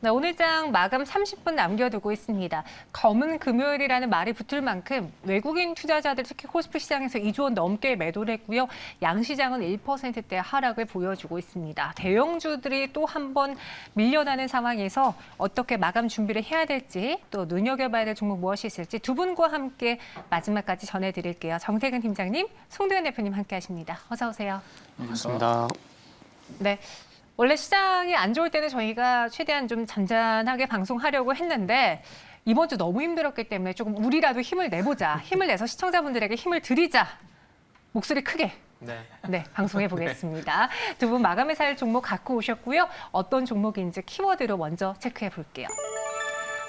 네, 오늘 장 마감 30분 남겨두고 있습니다. 검은 금요일이라는 말이 붙을 만큼 외국인 투자자들 특히 코스피 시장에서 2조 원 넘게 매도를 했고요. 양시장은 1%대 하락을 보여주고 있습니다. 대형주들이 또 한 번 밀려나는 상황에서 어떻게 마감 준비를 해야 될지 또 눈여겨봐야 될 종목 무엇이 있을지 두 분과 함께 마지막까지 전해드릴게요. 정태근 팀장님, 송도현 대표님 함께하십니다. 어서 오세요. 반갑습니다. 네. 원래 시장이 안 좋을 때는 저희가 최대한 좀 잔잔하게 방송하려고 했는데 이번 주 너무 힘들었기 때문에 조금 우리라도 힘을 내보자. 힘을 내서 시청자분들에게 힘을 드리자. 목소리 크게. 네, 방송해 보겠습니다. 두 분 마감에 살 종목 갖고 오셨고요. 어떤 종목인지 키워드로 먼저 체크해 볼게요.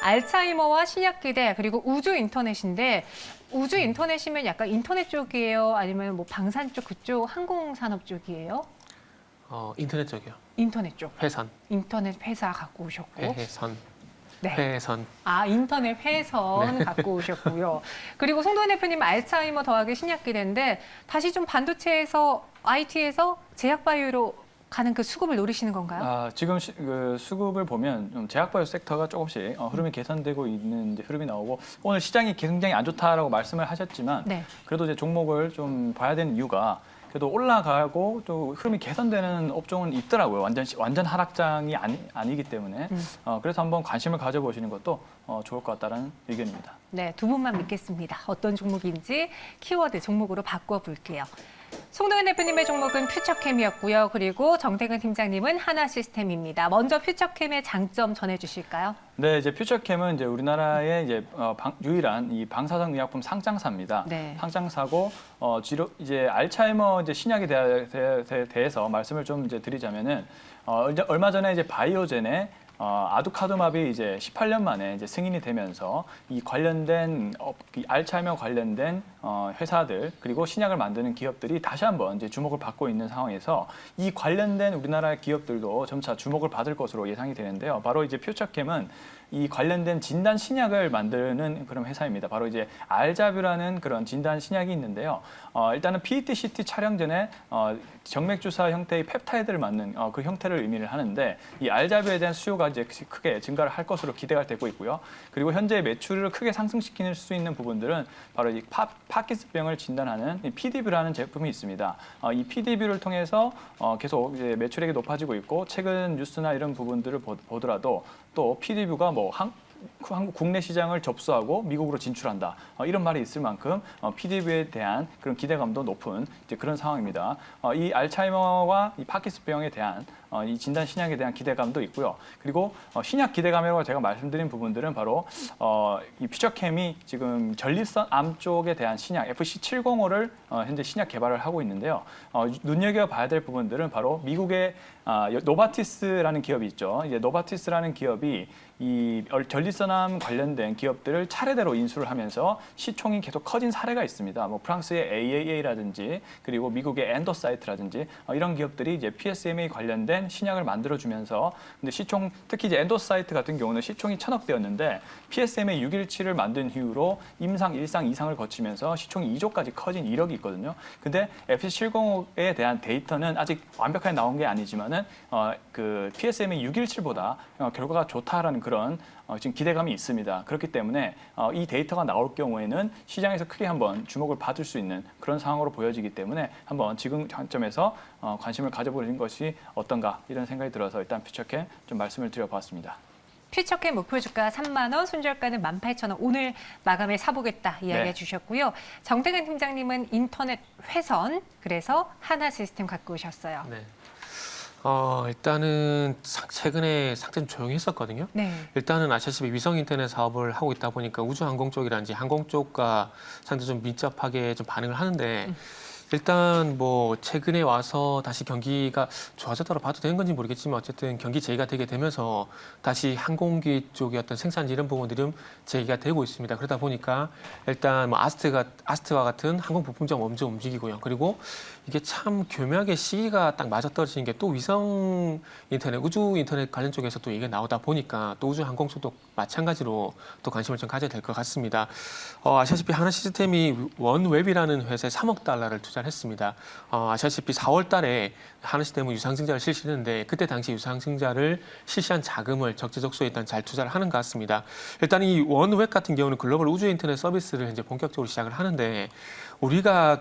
알츠하이머와 신약 기대 그리고 우주 인터넷인데 우주 인터넷이면 약간 인터넷 쪽이에요? 아니면 뭐 방산 쪽 그쪽 항공산업 쪽이에요? 인터넷 쪽이요. 인터넷 쪽. 회선. 인터넷 회사 갖고 오셨고. 회선. 네. 회선. 아, 인터넷 회선 갖고 오셨고요. 그리고 송도현 대표님 알츠하이머 더하기 신약 기대인데 다시 좀 반도체에서 IT에서 제약바이오로 가는 그 수급을 노리시는 건가요? 지금 그 수급을 보면 좀 제약바이오 섹터가 조금씩 흐름이 개선되고 있는 이제 흐름이 나오고 오늘 시장이 굉장히 안 좋다라고 말씀을 하셨지만 네. 그래도 이제 종목을 좀 봐야 되는 이유가 그래도 올라가고 또 흐름이 개선되는 업종은 있더라고요. 완전 하락장이 아니기 때문에 그래서 한번 관심을 가져보시는 것도 좋을 것 같다는 의견입니다. 네, 두 분만 믿겠습니다. 어떤 종목인지 키워드 종목으로 바꿔볼게요. 송도현 대표님의 종목은 퓨처캠이었고요. 그리고 정태근 팀장님은 하나시스템입니다. 먼저 퓨처캠의 장점 전해주실까요? 네, 이제 퓨처캠은 이제 우리나라의 이제 유일한 이 방사성 의약품 상장사입니다. 네. 상장사고 이제 알츠하이머 이제 신약에 대해서 말씀을 좀 이제 드리자면은 얼마 전에 이제 바이오젠의 아두카두맙이 이제 18년 만에 이제 승인이 되면서 이 관련된 이 알츠하이머 관련된 회사들 그리고 신약을 만드는 기업들이 다시 한번 이제 주목을 받고 있는 상황에서 이 관련된 우리나라 기업들도 점차 주목을 받을 것으로 예상이 되는데요. 바로 이제 퓨처캠은 이 관련된 진단 신약을 만드는 그런 회사입니다. 바로 이제 알자뷰라는 그런 진단 신약이 있는데요. 일단은 PET-CT 촬영 전에 정맥 주사 형태의 펩타이드를 맞는 그 형태를 의미를 하는데 이 알자뷰에 대한 수요가 이제 크게 증가를 할 것으로 기대가 되고 있고요. 그리고 현재 매출을 크게 상승시킬 수 있는 부분들은 바로 이 파킨슨병을 진단하는 이 PD뷰라는 제품이 있습니다. 이 PD뷰를 통해서 계속 이제 매출액이 높아지고 있고 최근 뉴스나 이런 부분들을 보더라도 또 PD뷰가 뭐 한국 국내 시장을 접수하고 미국으로 진출한다 이런 말이 있을 만큼 PD뷰에 대한 그런 기대감도 높은 이제 그런 상황입니다. 이 알츠하이머와 이 파킨슨병에 대한 이 진단 신약에 대한 기대감도 있고요. 그리고 신약 기대감이라고 제가 말씀드린 부분들은 바로 이 퓨처캠이 지금 전립선 암 쪽에 대한 신약 FC705를 현재 신약 개발을 하고 있는데요. 눈여겨봐야 될 부분들은 바로 미국의 노바티스라는 기업이 있죠. 이제 노바티스라는 기업이 이 전립선암 관련된 기업들을 차례대로 인수를 하면서 시총이 계속 커진 사례가 있습니다. 뭐 프랑스의 AAA라든지 그리고 미국의 엔도사이트라든지 이런 기업들이 이제 PSMA 관련된 신약을 만들어주면서 근데 시총 특히 이제 엔도사이트 같은 경우는 시총이 1,000억대였는데 PSMA 617을 만든 이후로 임상, 1상, 2상을 거치면서 시총이 2조까지 커진 이력이 있거든요. 근데 FC705에 대한 데이터는 아직 완벽하게 나온 게 아니지만은 그 PSMA 617보다 결과가 좋다라는 그런 지금 기대감이 있습니다. 그렇기 때문에 이 데이터가 나올 경우에는 시장에서 크게 한번 주목을 받을 수 있는 그런 상황으로 보여지기 때문에 한번 지금 관점에서 관심을 가져보는 것이 어떤가 이런 생각이 들어서 일단 퓨처캠 좀 말씀을 드려봤습니다. 퓨처캠 목표 주가 3만 원, 손절가는 18,000원. 오늘 마감에 사보겠다 이야기해 주셨고요. 정태근 팀장님은 인터넷 회선, 그래서 하나시스템 갖고 오셨어요. 네. 일단은 최근에 상당히 조용히 했었거든요. 네. 일단은 아시다시피 위성 인터넷 사업을 하고 있다 보니까 우주항공 쪽이라든지 항공 쪽과 상당히 좀 밀접하게 좀 반응을 하는데 일단 뭐 최근에 와서 다시 경기가 좋아졌다고 봐도 되는 건지 모르겠지만 어쨌든 경기 재개가 되게 되면서 다시 항공기 쪽의 어떤 생산지 이런 부분들이 재개가 되고 있습니다. 그러다 보니까 일단 뭐 아스트와 같은 항공 부품점 먼저 움직이고요. 그리고 이게 참 교묘하게 시기가 딱 맞아떨어지는 게 또 위성 인터넷, 우주 인터넷 관련 쪽에서 또 얘기가 나오다 보니까 또 우주 항공 쪽도 마찬가지로 또 관심을 좀 가져야 될 것 같습니다. 아시다시피 하나시스템이 원웹이라는 회사에 3억 달러를 투자를 했습니다. 아시다시피 4월 달에 하나시스템은 유상증자를 실시했는데 그때 당시 유상증자를 실시한 자금을 적재적소에 일단 잘 투자를 하는 것 같습니다. 일단 이 원웹 같은 경우는 글로벌 우주 인터넷 서비스를 이제 본격적으로 시작을 하는데 우리가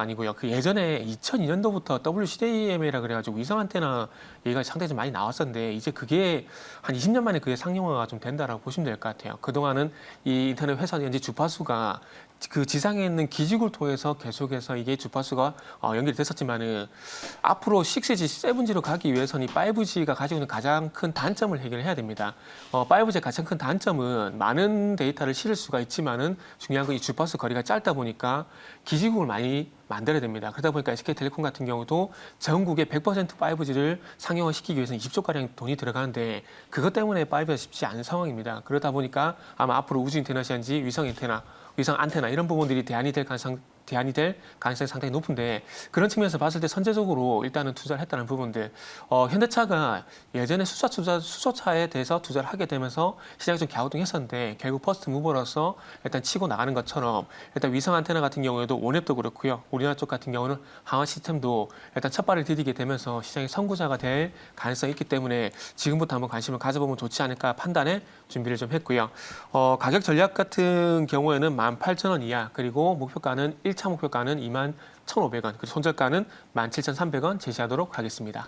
아니고요. 그 예전에 2002년도부터 WCDMA라 그래가지고 위성 안테나 얘기가 상당히 좀 많이 나왔었는데 이제 그게 한 20년 만에 그게 상용화가 좀 된다라고 보시면 될 것 같아요. 그동안은 이 인터넷 회사 현재 주파수가 그 지상에 있는 기지국을 통해서 계속해서 이게 주파수가 연결이 됐었지만은 앞으로 6G, 7G로 가기 위해서는 이 5G가 가지고 있는 가장 큰 단점을 해결해야 됩니다. 5G의 가장 큰 단점은 많은 데이터를 실을 수가 있지만은 중요한 건 이 주파수 거리가 짧다 보니까 기지국을 많이 만들어야 됩니다. 그러다 보니까 SK텔레콤 같은 경우도 전국에 100% 5G를 상용화시키기 위해서는 20조가량 돈이 들어가는데 그것 때문에 5G가 쉽지 않은 상황입니다. 그러다 보니까 아마 앞으로 우주 인터넷이든지 위성 안테나 이런 부분들이 대안이 될 가능성이 상당히 높은데 그런 측면에서 봤을 때 선제적으로 일단은 투자를 했다는 부분들 현대차가 예전에 수소차에 대해서 투자를 하게 되면서 시장이 좀 갸우뚱했었는데 결국 퍼스트 무버로서 일단 치고 나가는 것처럼 일단 위성 안테나 같은 경우에도 원앱도 그렇고요. 우리나라 쪽 같은 경우는 항원 시스템도 일단 첫 발을 디디게 되면서 시장의 선구자가 될 가능성이 있기 때문에 지금부터 한번 관심을 가져보면 좋지 않을까 판단에 준비를 좀 했고요. 가격 전략 같은 경우에는 18,000원 이하 그리고 목표가는 1차 목표가는 21,500원 그리고 손절가는 17,300원 제시하도록 하겠습니다.